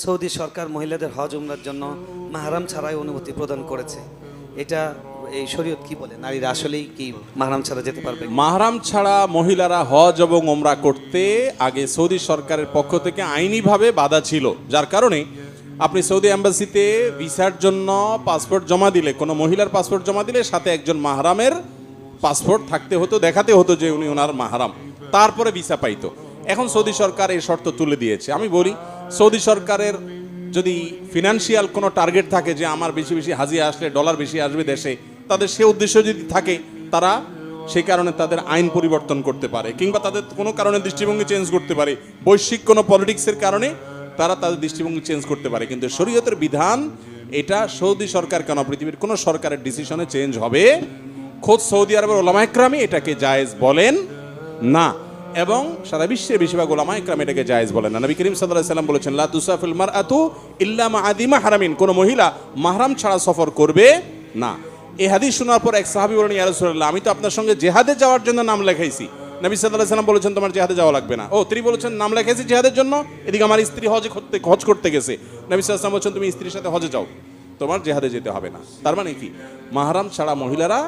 Saudi সরকার মহিলাদের হজ উমরার জন্য মাহরাম ছাড়াই অনুমতি প্রদান করেছে। এটা এই শরীয়ত কি বলে? নারীরা আসলেই কি মাহরাম ছাড়া যেতে পারবে? মাহরাম ছাড়া মহিলারা হজ এবং ওমরা করতে আগে সৌদি সরকারের পক্ষ থেকে আইনিভাবে বাধা ছিল, যার কারণে আপনি সৌদি এম্বাসিতে ভিসার জন্য পাসপোর্ট জমা দিলে, কোনো মহিলার পাসপোর্ট জমা দিলে সাথে একজন মাহরামের পাসপোর্ট থাকতে হতো, দেখাতে হতো যে উনি ওনার মাহরাম, তারপরে ভিসা পাইতো। এখন সৌদি সরকার এই শর্ত তুলে দিয়েছে। আমি বলি, সৌদি সরকারের যদি ফিনান্সিয়াল কোনো টার্গেট থাকে যে আমার বেশি বেশি হাজি আসলে ডলার বেশি আসবে দেশে, তাদের সে উদ্দেশ্য যদি থাকে, তারা সেই কারণে তাদের আইন পরিবর্তন করতে পারে, কিংবা তাদের কোনো কারণে দৃষ্টিভঙ্গি চেঞ্জ করতে পারে, বৈশ্বিক কোনো পলিটিক্সের কারণে তারা তাদের দৃষ্টিভঙ্গি চেঞ্জ করতে পারে। কিন্তু শরীয়তের বিধান এটা সৌদি সরকার কেন, পৃথিবীর কোনো সরকারের ডিসিশনে চেঞ্জ হবে। খোদ সৌদি আরবের ওলামা ইকরামই এটাকে জায়েজ বলেন না, এবং সারা বিশ্বের বেশিরভাগ ওলামা ইকরাম এটাকে জায়েজ বলেন না। নবী করিম সাল্লাল্লাহু আলাইহি সাল্লাম বলেছেন, লা তুসাফিল মারআতু ইল্লা মা আদিমা হারামিন, কোন মহিলা মাহরাম ছাড়া সফর করবে না। এই হাদিস শোনার পর এক সাহাবী বলেন, ইয়া রাসূলুল্লাহ, আমি তো আপনার সঙ্গে জিহাদে যাওয়ার জন্য নাম লেখাইছি। নবী সাল্লাল্লাহু আলাইহি সাল্লাম বলেছেন, তোমার জিহাদে যাওয়া লাগবে না। ও, তিনি বলেছেন নাম লেখাইছি জিহাদের জন্য, এদিকে আমার স্ত্রী হজ করতে গেছে। নবী সাল্লাল্লাহু আলাইহি সাল্লাম বলেছেন, তুমি স্ত্রীর সাথে হজে যাও, তোমার জিহাদে যেতে হবে না। তার মানে কি, মাহরাম ছাড়া মহিলারা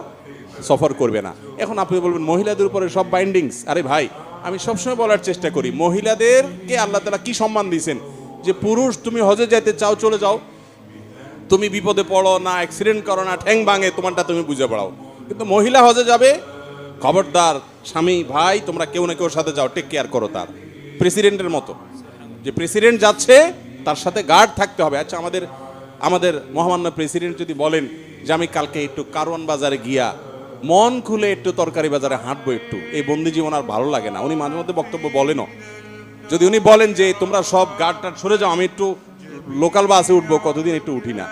সফর করবে না। এখন আপনি বলবেন মহিলাদের উপরে সব বাইন্ডিংস। আরে ভাই, আমি সবসময় বলার চেষ্টা করি, মহিলাদেরকে আল্লাহ তাআলা কি সম্মান দিয়েছেন, যে পুরুষ তুমি হজে যেতে চাও চলে যাও, তুমি বিপদে পড়ো না, অ্যাক্সিডেন্ট করো না, ঠ্যাং ভাঙে, তোমারটা তুমি বুঝে পড়াও। কিন্তু মহিলা হজে যাবে, খবরদার স্বামী ভাই তোমরা কেউ না কেউ সাথে যাও, টেক কেয়ার করো। তার প্রেসিডেন্টের মতো, যে প্রেসিডেন্ট যাচ্ছে তার সাথে গার্ড থাকতে হবে। আচ্ছা, আমাদের মহামান্য প্রেসিডেন্ট যদি বলেন যে আমি কালকে একটু কারওয়ান বাজারে গিয়া মন খুলে একটু তরকারি বাজারে হাঁটবো, একটু এই বন্দি জীবন আর ভালো লাগে না, উনি মাঝে মধ্যে বক্তব্য বলেনও, যদি উনি বলেন যে তোমরা সব গার্ড টার্ড সরে যাও, আমি একটু লোকাল বাসে উঠবো, কতদিন একটু উঠি না,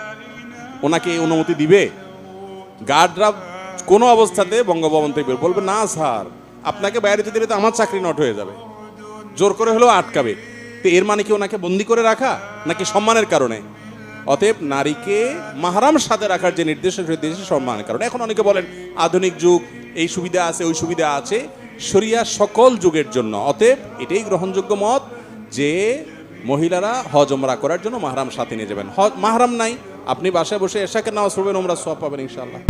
ওনাকে এই অনুমতি দিবে? গার্ডরা কোনো অবস্থাতে বঙ্গভবন থেকে বলবে না স্যার, আপনাকে বাইরে যেতে দিলে তো আমার চাকরি নট হয়ে যাবে, জোর করে হলেও আটকাবে। তো এর মানে কি ওনাকে বন্দি করে রাখা, নাকি সম্মানের কারণে? অতএব নারীকে মাহরাম সাথে রাখার যে নির্দেশ, সেই সম্মানের কারণে। এখন অনেকে বলেন আধুনিক যুগ, এই সুবিধা আছে ওই সুবিধা আছে, শরিয়া সকল যুগের জন্য। অতএব এটাই গ্রহণযোগ্য মত যে মহিলারা হজ ওমরা করার জন্য মাহরাম সাথে নিয়ে যাবেন। মাহরাম নাই, আপনি বাসায় বসে এশাকে নামাজ পড়বেন, ওমরা সওয়াব পাবেন ইনশাআল্লাহ।